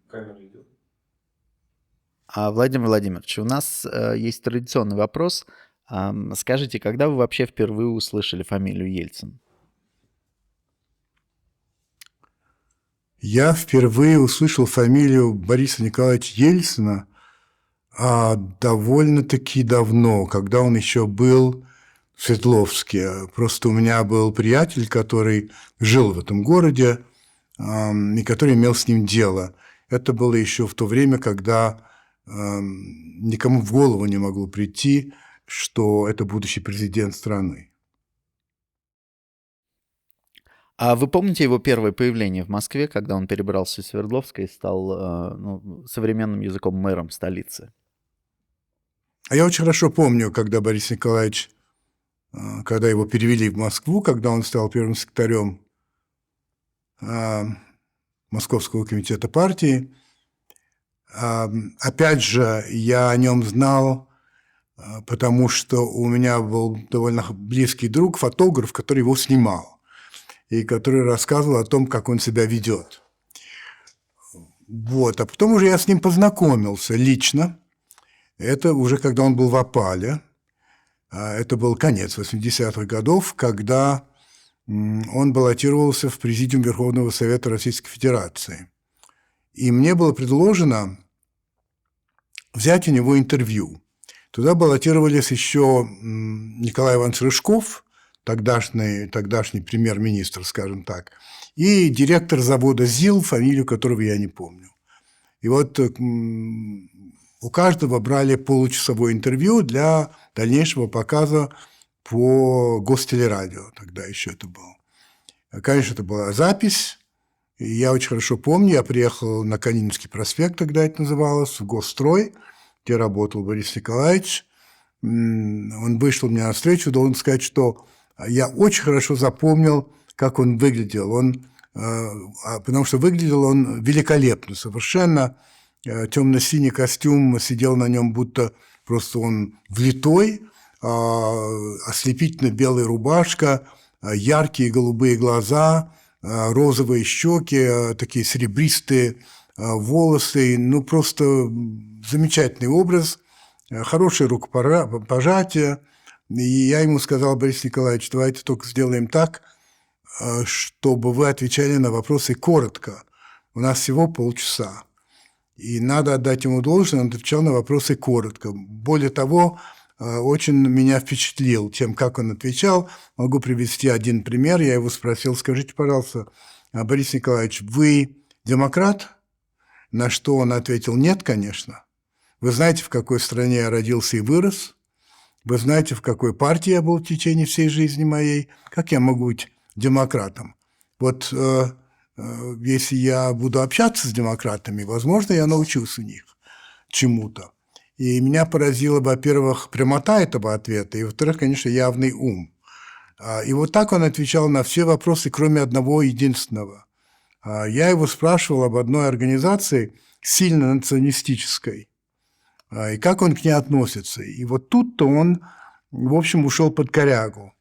Камера идет. Владимир Владимирович, у нас есть традиционный вопрос. Скажите, когда вы вообще впервые услышали фамилию Ельцин? Я впервые услышал фамилию Бориса Николаевича Ельцина довольно-таки давно, когда он еще был в Свердловске. Просто у меня был приятель, который жил в этом городе и который имел с ним дело. Это было еще в то время, когда никому в голову не могло прийти, что это будущий президент страны. А вы помните его первое появление в Москве, когда он перебрался из Свердловска и стал современным языком мэром столицы? Я очень хорошо помню, когда Борис Николаевич, когда его перевели в Москву, когда он стал первым секретарем Московского комитета партии. Опять же, я о нем знал, потому что у меня был довольно близкий друг, фотограф, который его снимал, и который рассказывал о том, как он себя ведет. Вот. А потом уже я с ним познакомился лично. Это уже когда он был в опале. Это был конец 80-х годов, когда он баллотировался в Президиум Верховного Совета Российской Федерации. И мне было предложено взять у него интервью. Туда баллотировались еще Николай Иванович Рыжков, тогдашний премьер-министр, скажем так, и директор завода ЗИЛ, фамилию которого я не помню. И вот у каждого брали получасовое интервью для дальнейшего показа по Гостелерадио, тогда еще это было. Конечно, это была запись, и я очень хорошо помню, я приехал на Калининский проспект, тогда это называлось, в Госстрой, где работал Борис Николаевич. Он вышел мне навстречу, должен сказать, что я очень хорошо запомнил, как он выглядел. Потому что выглядел он великолепно, совершенно. Темно-синий костюм, сидел на нем, будто просто он влитой, ослепительно белая рубашка, яркие голубые глаза, розовые щеки, такие серебристые волосы, ну просто замечательный образ, хорошее рукопожатие. И я ему сказал: Борис Николаевич, давайте только сделаем так, чтобы вы отвечали на вопросы коротко. У нас всего полчаса. И надо отдать ему должное, он отвечал на вопросы коротко. Более того, очень меня впечатлил тем, как он отвечал. Могу привести один пример. Я его спросил: скажите, пожалуйста, Борис Николаевич, вы демократ? На что он ответил: нет, конечно. Вы знаете, в какой стране я родился и вырос? Вы знаете, в какой партии я был в течение всей жизни моей? Как я могу быть демократом? Вот если я буду общаться с демократами, возможно, я научусь у них чему-то. И меня поразила, во-первых, прямота этого ответа, и, во-вторых, конечно, явный ум. И вот так он отвечал на все вопросы, кроме одного единственного. Я его спрашивал об одной организации, сильно националистической, и как он к ней относится. И вот тут-то он, в общем, ушел под корягу.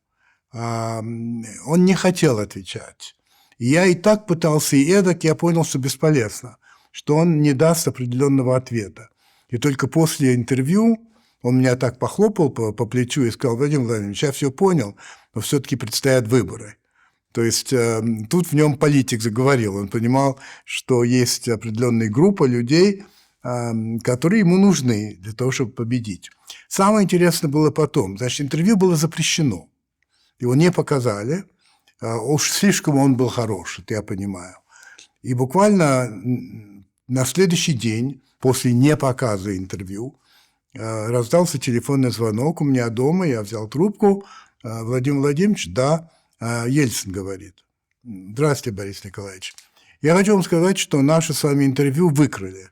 Он не хотел отвечать. И я и так пытался, и эдак, я понял, что бесполезно, что он не даст определенного ответа. И только после интервью он меня так похлопал по плечу и сказал: Владимир Владимирович, я все понял, но все-таки предстоят выборы. То есть тут в нем политик заговорил. Он понимал, что есть определенная группа людей, которые ему нужны для того, чтобы победить. Самое интересное было потом. Значит, интервью было запрещено. Его не показали. Уж слишком он был хорош, это я понимаю. И буквально на следующий день, после непоказа интервью, раздался телефонный звонок у меня дома, я взял трубку. Владимир Владимирович, да, Ельцин говорит. Здравствуйте, Борис Николаевич. Я хочу вам сказать, что наше с вами интервью выкрали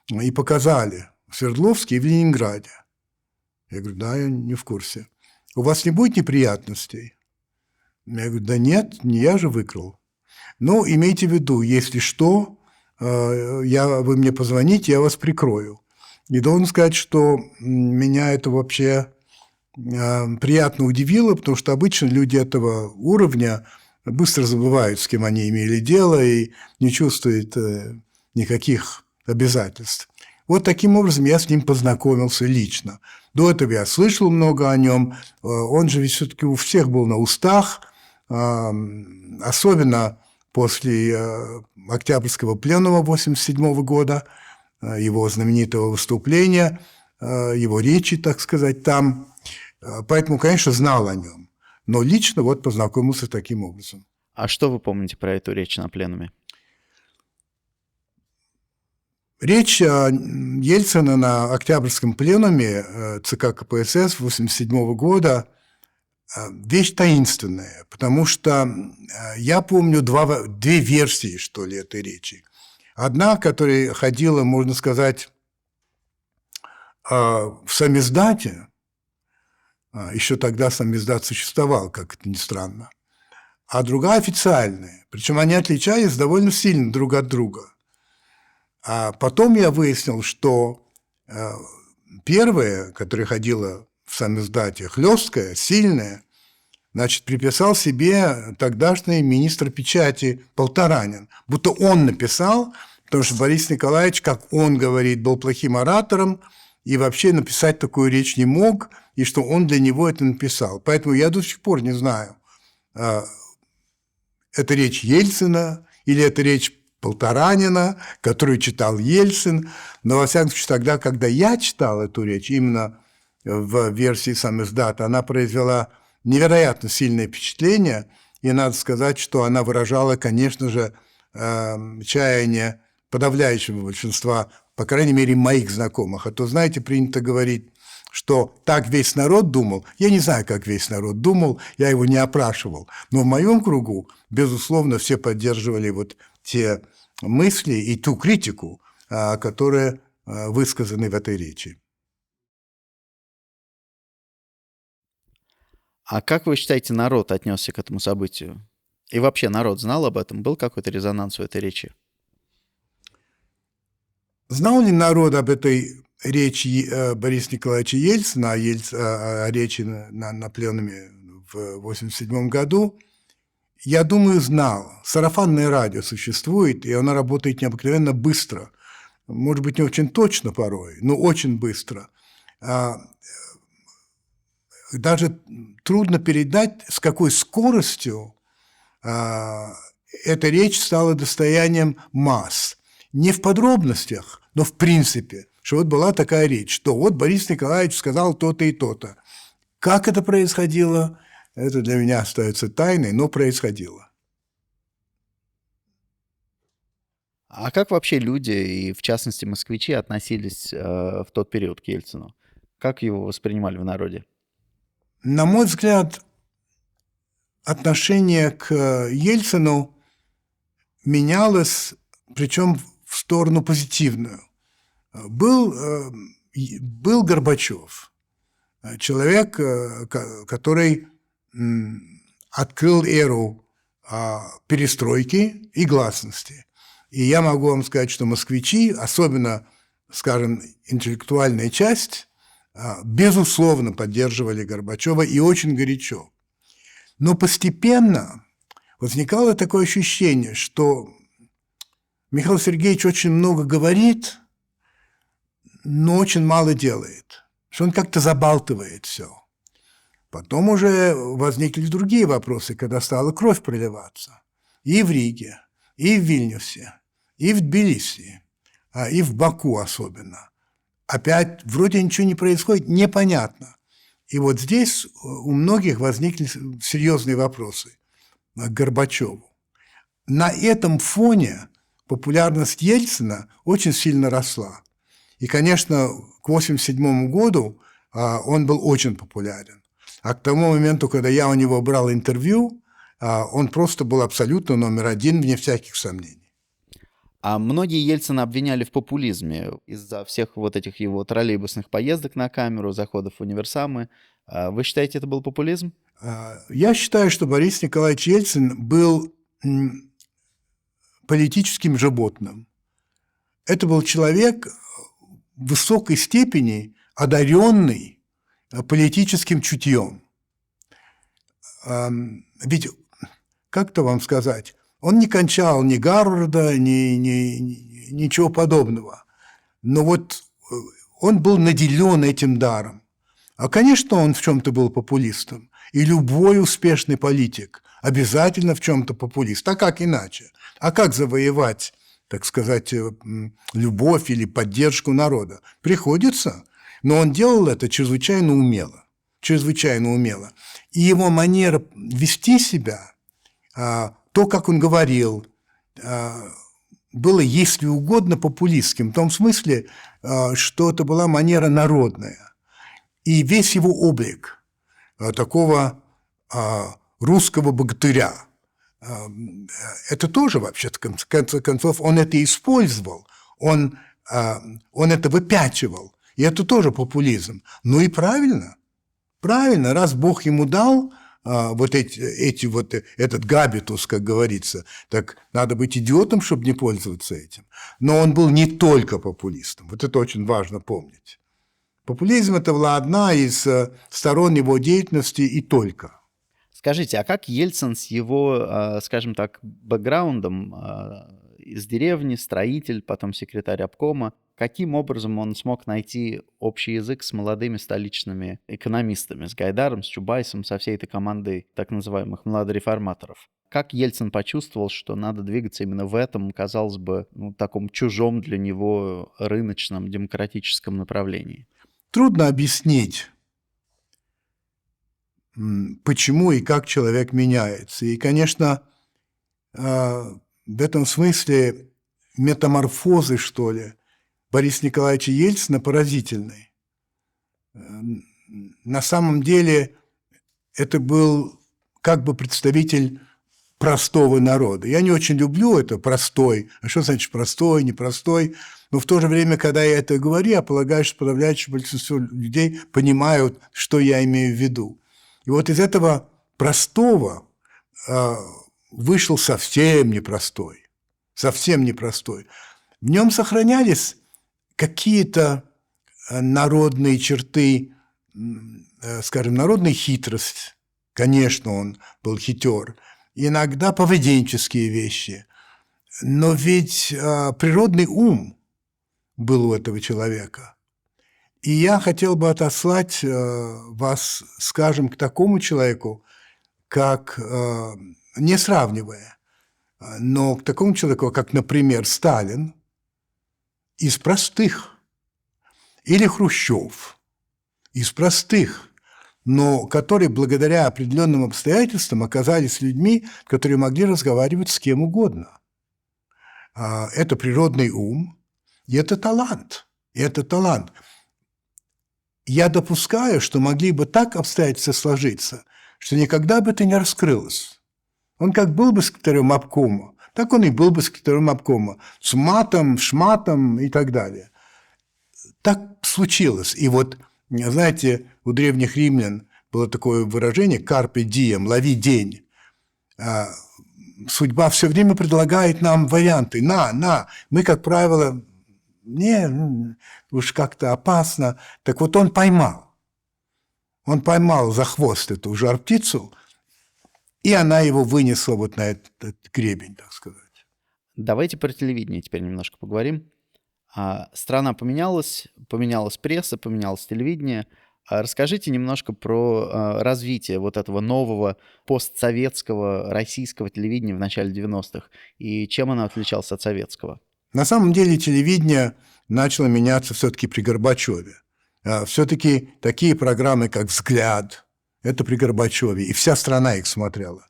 и показали в Свердловске и в Ленинграде. Я говорю: да, я не в курсе. У вас не будет неприятностей? Я говорю: да нет, не я же выкрал. Ну, имейте в виду, если что, вы мне позвоните, я вас прикрою. И должен сказать, что меня это вообще приятно удивило, потому что обычно люди этого уровня быстро забывают, с кем они имели дело, и не чувствуют никаких обязательств. Вот таким образом я с ним познакомился лично. До этого я слышал много о нем. Он же ведь все-таки у всех был на устах, особенно после Октябрьского пленума 1987 года, его знаменитого выступления, его речи, так сказать, там. Поэтому, конечно, знал о нем. Но лично вот познакомился таким образом. А что вы помните про эту речь на пленуме? Речь Ельцина на Октябрьском пленуме ЦК КПСС 1987 года вещь таинственная, потому что я помню две версии, что ли, этой речи. Одна, которая ходила, можно сказать, в самиздате, еще тогда самиздат существовал, как это ни странно, а другая официальная. Причем они отличались довольно сильно друг от друга. А потом я выяснил, что первая, которая ходила в самиздате, хлесткая, сильная, значит, приписал себе тогдашний министр печати Полторанин. Будто он написал, потому что Борис Николаевич, как он говорит, был плохим оратором и вообще написать такую речь не мог, и что он для него это написал. Поэтому я до сих пор не знаю, это речь Ельцина или это речь Полторанина, которую читал Ельцин. Но, во всяком случае, тогда, когда я читал эту речь, именно в версии самиздата, она произвела невероятно сильное впечатление, и надо сказать, что она выражала, конечно же, чаяние подавляющего большинства, по крайней мере, моих знакомых. А то, знаете, принято говорить, что так весь народ думал. Я не знаю, как весь народ думал, я его не опрашивал. Но в моем кругу, безусловно, все поддерживали вот те мысли и ту критику, которые высказаны в этой речи. А как вы считаете, народ отнесся к этому событию? И вообще народ знал об этом? Был какой-то резонанс у этой речи? Знал ли народ об этой речи Бориса Николаевича Ельцина, о речи на пленуме в 1987 году? Я думаю, знал. Сарафанное радио существует, и оно работает необыкновенно быстро. Может быть, не очень точно порой, но очень быстро. Даже трудно передать, с какой скоростью эта речь стала достоянием масс. Не в подробностях, но в принципе, что вот была такая речь, что вот Борис Николаевич сказал то-то и то-то. Как это происходило, это для меня остается тайной, но происходило. А как вообще люди, и в частности москвичи, относились в тот период к Ельцину? Как его воспринимали в народе? На мой взгляд, отношение к Ельцину менялось, причем в сторону позитивную. Был Горбачев, человек, который открыл эру перестройки и гласности. И я могу вам сказать, что москвичи, особенно, скажем, интеллектуальная часть, безусловно, поддерживали Горбачева и очень горячо. Но постепенно возникало такое ощущение, что Михаил Сергеевич очень много говорит, но очень мало делает, что он как-то забалтывает все. Потом уже возникли другие вопросы, когда стала кровь проливаться. И в Риге, и в Вильнюсе, и в Тбилиси, и в Баку особенно. Опять вроде ничего не происходит, непонятно. И вот здесь у многих возникли серьезные вопросы к Горбачеву. На этом фоне популярность Ельцина очень сильно росла. И, конечно, к 1987 году он был очень популярен. А к тому моменту, когда я у него брал интервью, он просто был абсолютно номер один, вне всяких сомнений. А многие Ельцина обвиняли в популизме из-за всех вот этих его троллейбусных поездок на камеру, заходов в универсамы. Вы считаете, это был популизм? Я считаю, что Борис Николаевич Ельцин был политическим животным. Это был человек в высокой степени одаренный политическим чутьем. Ведь, как-то вам сказать, он не кончал ни Гарварда, ни ничего подобного. Но вот он был наделен этим даром. А, конечно, он в чем-то был популистом. И любой успешный политик обязательно в чем-то популист. А как иначе? А как завоевать, так сказать, любовь или поддержку народа? Приходится. Но он делал это чрезвычайно умело. Чрезвычайно умело. И его манера вести себя, то, как он говорил, было, если угодно, популистским. В том смысле, что это была манера народная. И весь его облик такого русского богатыря, это тоже, вообще-то, в конце концов, он это использовал, он это выпячивал, и это тоже популизм. Ну и правильно, правильно, раз Бог ему дал вот этот габитус, как говорится, так надо быть идиотом, чтобы не пользоваться этим. Но он был не только популистом, вот это очень важно помнить. Популизм – это была одна из сторон его деятельности и только. Скажите, а как Ельцин с его, скажем так, бэкграундом из деревни, строитель, потом секретарь обкома, каким образом он смог найти общий язык с молодыми столичными экономистами, с Гайдаром, с Чубайсом, со всей этой командой так называемых младореформаторов? Как Ельцин почувствовал, что надо двигаться именно в этом, казалось бы, таком чужом для него рыночном демократическом направлении? Трудно объяснить, почему и как человек меняется. И, конечно, в этом смысле метаморфозы, что ли, Бориса Николаевича Ельцина поразительны. На самом деле это был как бы представитель простого народа. Я не очень люблю это «простой». А что значит «простой», «непростой»? Но в то же время, когда я это говорю, я полагаю, что подавляющее большинство людей понимают, что я имею в виду. И вот из этого простого вышел совсем непростой. Совсем непростой. В нем сохранялись какие-то народные черты, скажем, народная хитрость. Конечно, он был хитер. Иногда поведенческие вещи. Но ведь природный ум был у этого человека. И я хотел бы отослать вас, скажем, к такому человеку, как, не сравнивая, но к такому человеку, как, например, Сталин, из простых, или Хрущев, из простых, но которые благодаря определенным обстоятельствам оказались людьми, которые могли разговаривать с кем угодно. Это природный ум, и это талант. И это талант. Я допускаю, что могли бы так обстоятельства сложиться, что никогда бы это не раскрылось. Он как был бы секретарем обкома, так он и был бы секретарем обкома. С матом, шматом и так далее. Так случилось. И вот, знаете, у древних римлян было такое выражение «carpe diem», «лови день». Судьба все время предлагает нам варианты. На. Мы, как правило, не, уж как-то опасно. Так вот он поймал. Он поймал за хвост эту жар-птицу, и она его вынесла вот на этот гребень, так сказать. Давайте про телевидение теперь немножко поговорим. Страна поменялась, поменялась пресса, поменялось телевидение. Расскажите немножко про развитие вот этого нового постсоветского российского телевидения в начале 90-х и чем оно отличалось от советского. На самом деле телевидение начало меняться все-таки при Горбачеве. Все-таки такие программы, как «Взгляд», это при Горбачеве, и вся страна их смотрела.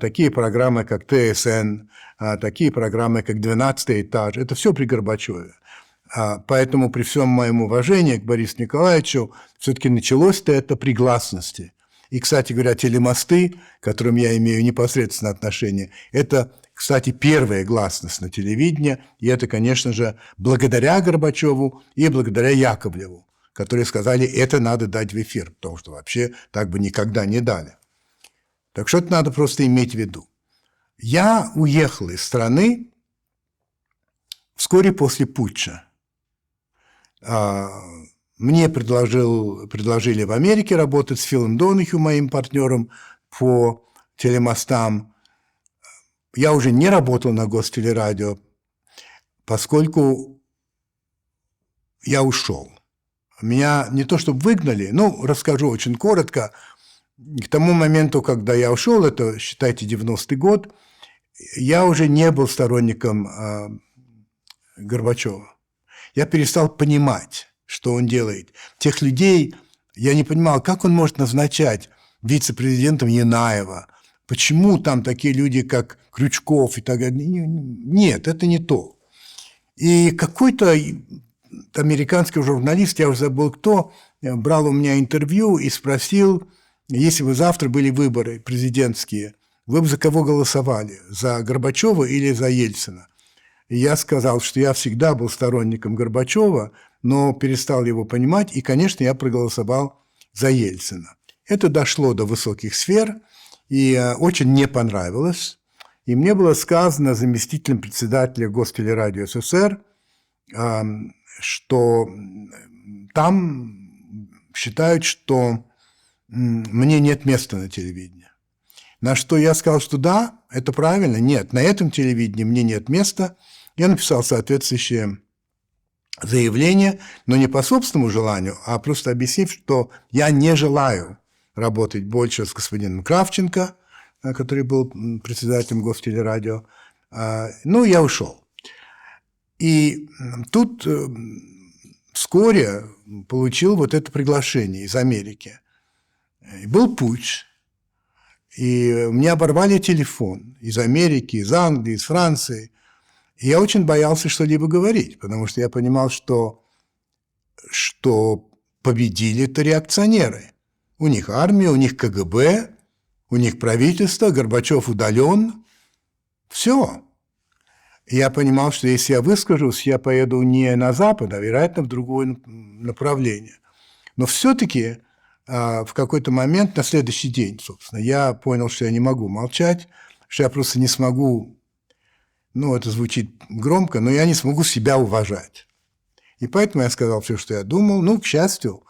Такие программы, как ТСН, такие программы, как «12-й этаж», это все при Горбачеве. Поэтому при всем моем уважении к Борису Николаевичу все-таки началось-то это при гласности. И, кстати говоря, телемосты, к которым я имею непосредственное отношение, это, кстати, первая гласность на телевидении, и это, конечно же, благодаря Горбачеву и благодаря Яковлеву, которые сказали, это надо дать в эфир, потому что вообще так бы никогда не дали. Так что это надо просто иметь в виду. Я уехал из страны вскоре после путча. Мне предложили в Америке работать с Филом Донахью, моим партнером по телемостам. Я уже не работал на Гостелерадио. поскольку я ушел. Меня не то чтобы выгнали, расскажу очень коротко. К тому моменту, когда я ушел, это, считайте, 90-й год, я уже не был сторонником Горбачева. Я перестал понимать, что он делает. Тех людей я не понимал, как он может назначать вице-президентом Янаева. Почему там такие люди, как Крючков и так далее? Нет, это не то. И какой-то американский журналист, я уже забыл кто, брал у меня интервью и спросил, если бы завтра были выборы президентские, вы бы за кого голосовали? За Горбачева или за Ельцина? И я сказал, что я всегда был сторонником Горбачева, но перестал его понимать, и, конечно, я проголосовал за Ельцина. Это дошло до высоких сфер, и очень не понравилось. И мне было сказано заместителем председателя Гостелерадио СССР, что там считают, что мне нет места на телевидении. На что я сказал, что да, это правильно, нет, на этом телевидении мне нет места. Я написал соответствующее заявление, но не по собственному желанию, а просто объяснив, что я не желаю работать больше с господином Кравченко, который был председателем Гостелерадио. Я ушел. И тут вскоре получил вот это приглашение из Америки. И был путч, и мне оборвали телефон из Америки, из Англии, из Франции. И я очень боялся что-либо говорить, потому что я понимал, что победили-то реакционеры. У них армия, у них КГБ, у них правительство, Горбачев удален. Все. Я понимал, что если я выскажусь, я поеду не на Запад, а, вероятно, в другое направление. Но все-таки в какой-то момент, на следующий день, собственно, я понял, что я не могу молчать, что я просто не смогу, это звучит громко, но я не смогу себя уважать. И поэтому я сказал все, что я думал. К счастью,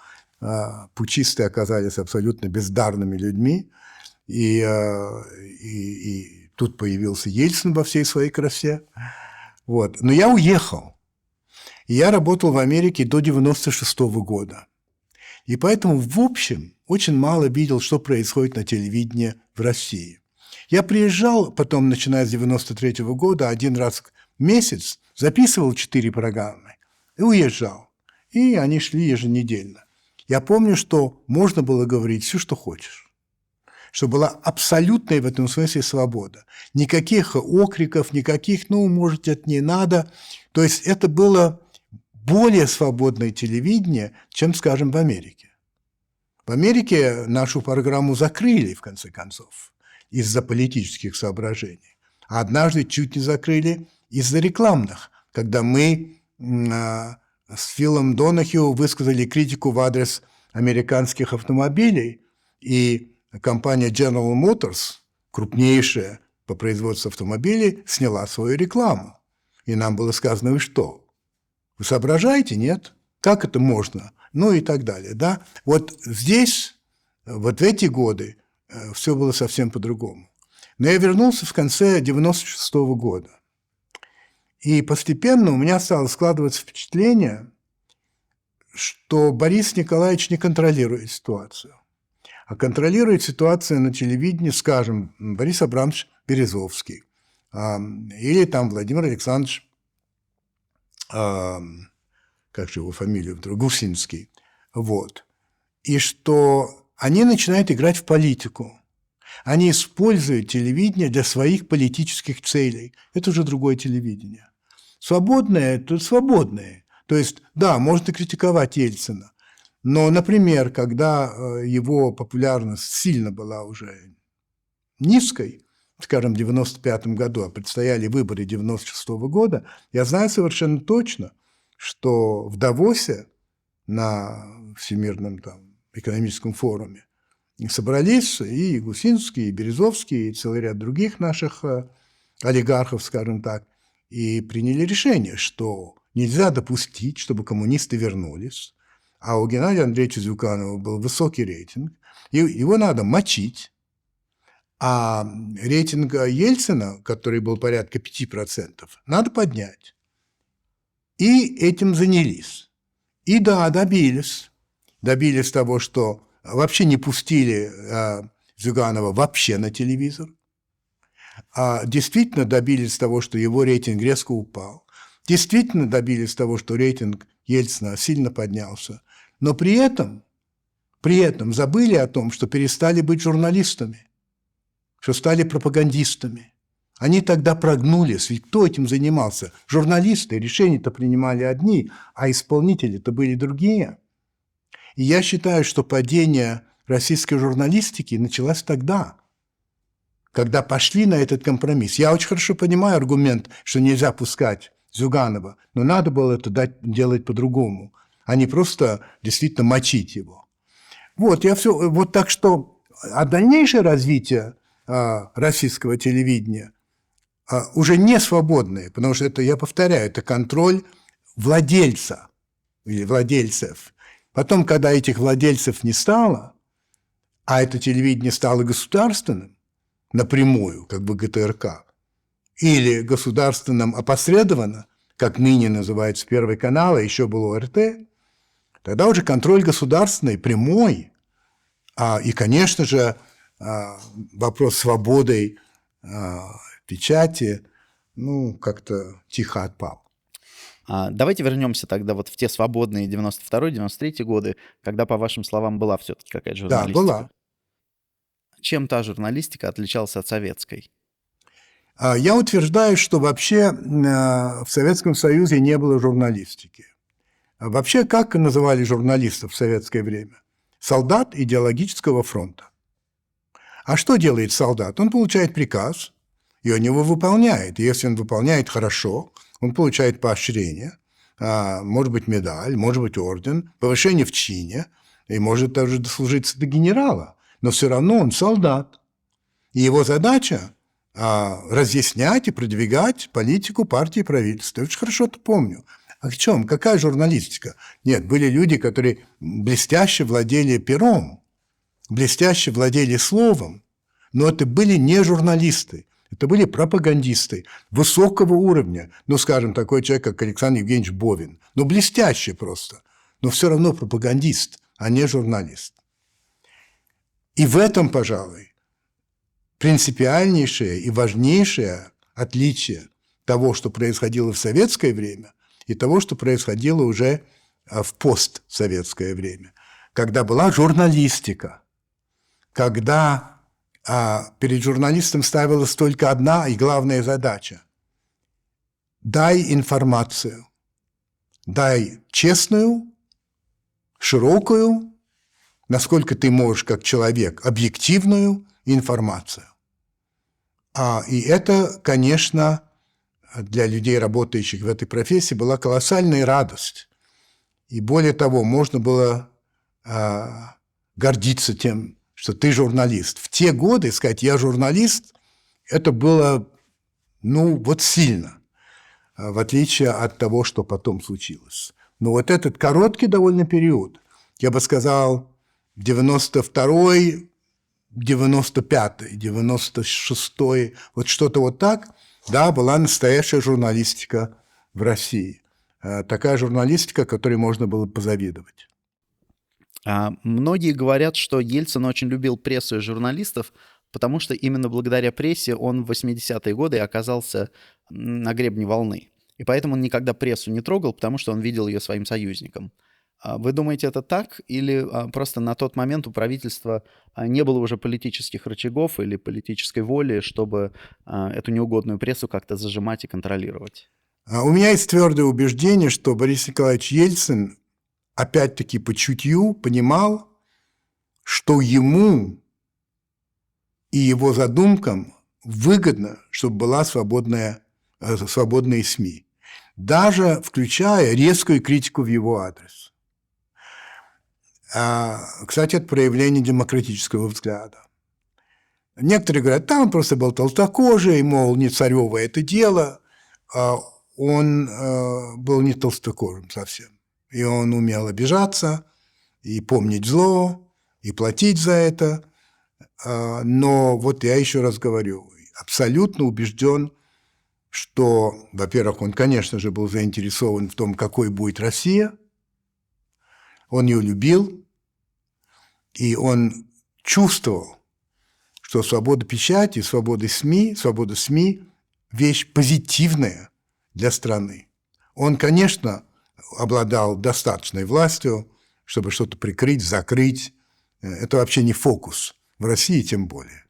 путчисты оказались абсолютно бездарными людьми, и тут появился Ельцин во всей своей красе. Вот. Но я уехал. И я работал в Америке до 1996 года. И поэтому, в общем, очень мало видел, что происходит на телевидении в России. Я приезжал потом, начиная с 1993 года, один раз в месяц, записывал 4 программы и уезжал. И они шли еженедельно. Я помню, что можно было говорить все, что хочешь. Что была абсолютная в этом смысле свобода. Никаких окриков, никаких, может, это не надо. То есть это было более свободное телевидение, чем, скажем, в Америке. В Америке нашу программу закрыли, в конце концов, из-за политических соображений. А однажды чуть не закрыли из-за рекламных, когда мы с Филом Донахью высказали критику в адрес американских автомобилей, и компания General Motors, крупнейшая по производству автомобилей, сняла свою рекламу. И нам было сказано: вы что? Вы соображаете? Нет? Как это можно? И так далее. Да? Вот здесь, вот в эти годы, все было совсем по-другому. Но я вернулся в конце 1996 года. И постепенно у меня стало складываться впечатление, что Борис Николаевич не контролирует ситуацию. А контролирует ситуацию на телевидении, скажем, Борис Абрамович Березовский или там Владимир Александрович, как же его фамилию, Гусинский. Вот. И что они начинают играть в политику. Они используют телевидение для своих политических целей. Это уже другое телевидение. Свободное – это свободное. То есть, да, можно критиковать Ельцина. Но, например, когда его популярность сильно была уже низкой, скажем, в 1995 году, а предстояли выборы 1996 года, я знаю совершенно точно, что в Давосе на Всемирном экономическом форуме собрались и Гусинский, и Березовский, и целый ряд других наших олигархов, скажем так, и приняли решение, что нельзя допустить, чтобы коммунисты вернулись. А у Геннадия Андреевича Зюганова был высокий рейтинг, и его надо мочить. А рейтинг Ельцина, который был порядка 5%, надо поднять. И этим занялись. И да, добились. Добились того, что вообще не пустили Зюганова вообще на телевизор. Действительно добились того, что его рейтинг резко упал. Действительно добились того, что рейтинг Ельцина сильно поднялся. Но при этом забыли о том, что перестали быть журналистами, что стали пропагандистами. Они тогда прогнулись. Ведь кто этим занимался? Журналисты. Решения-то принимали одни, а исполнители-то были другие. И я считаю, что падение российской журналистики началось тогда, когда пошли на этот компромисс. Я очень хорошо понимаю аргумент, что нельзя пускать Зюганова, но надо было это делать по-другому, а не просто действительно мочить его. Вот так что дальнейшее развитие российского телевидения уже не свободное, потому что это, я повторяю, это контроль владельца или владельцев. Потом, когда этих владельцев не стало, а это телевидение стало государственным, напрямую, как бы ГТРК, или государственным опосредованно, как ныне называется Первый канал, а еще был ОРТ, тогда уже контроль государственный, прямой, и, конечно же, вопрос свободы печати, как-то тихо отпал. Давайте вернемся тогда вот в те свободные 92-93 годы, когда, по вашим словам, была все-таки какая-то журналистика. Да, была. Чем та журналистика отличалась от советской? Я утверждаю, что вообще в Советском Союзе не было журналистики. Вообще, как называли журналистов в советское время? Солдат идеологического фронта. А что делает солдат? Он получает приказ, и он его выполняет. И если он выполняет хорошо, он получает поощрение, может быть, медаль, может быть, орден, повышение в чине, и может даже дослужиться до генерала. Но все равно он солдат. И его задача разъяснять и продвигать политику партии и правительства. Я очень хорошо это помню. А в чем? Какая журналистика? Нет, были люди, которые блестяще владели пером, блестяще владели словом, но это были не журналисты, это были пропагандисты высокого уровня. Скажем, такой человек, как Александр Евгеньевич Бовин. Блестящий просто, но все равно пропагандист, а не журналист. И в этом, пожалуй, принципиальнейшее и важнейшее отличие того, что происходило в советское время, и того, что происходило уже в постсоветское время, когда была журналистика, когда перед журналистом ставилась только одна и главная задача – дай информацию, дай честную, широкую, насколько ты можешь как человек, объективную информацию. И это, конечно, для людей, работающих в этой профессии, была колоссальная радость. И более того, можно было гордиться тем, что ты журналист. В те годы сказать «я журналист» это было, сильно, в отличие от того, что потом случилось. Но вот этот короткий довольно период, я бы сказал, 92-й, 95-й, 96-й, вот что-то вот так, да, была настоящая журналистика в России. Такая журналистика, которой можно было позавидовать. Многие говорят, что Ельцин очень любил прессу и журналистов, потому что именно благодаря прессе он в 80-е годы оказался на гребне волны. И поэтому он никогда прессу не трогал, потому что он видел ее своим союзником. Вы думаете, это так? Или просто на тот момент у правительства не было уже политических рычагов или политической воли, чтобы эту неугодную прессу как-то зажимать и контролировать? У меня есть твердое убеждение, что Борис Николаевич Ельцин опять-таки по чутью понимал, что ему и его задумкам выгодно, чтобы была свободные СМИ, даже включая резкую критику в его адрес. Кстати, это проявление демократического взгляда. Некоторые говорят, он просто был толстокожий, мол, не царево это дело. Он был не толстокожим совсем. И он умел обижаться, и помнить зло, и платить за это. Но вот я еще раз говорю, абсолютно убежден, что, во-первых, он, конечно же, был заинтересован в том, какой будет Россия. Он ее любил, и он чувствовал, что свобода печати, свобода СМИ – вещь позитивная для страны. Он, конечно, обладал достаточной властью, чтобы что-то прикрыть, закрыть. Это вообще не фокус. В России тем более.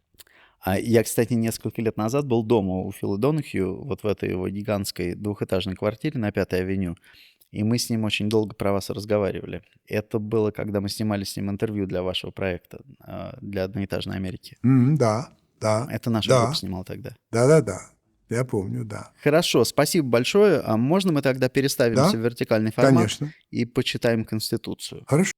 Я, кстати, несколько лет назад был дома у Фила Донахью, вот в этой его гигантской двухэтажной квартире на 5-й авеню, и мы с ним очень долго про вас разговаривали. Это было, когда мы снимали с ним интервью для вашего проекта, для «Одноэтажной Америки». Да. Это наша группа снимала тогда. Да. Я помню, да. Хорошо, спасибо большое. А можно мы тогда переставимся в вертикальный формат Конечно. и почитаем Конституцию? Хорошо.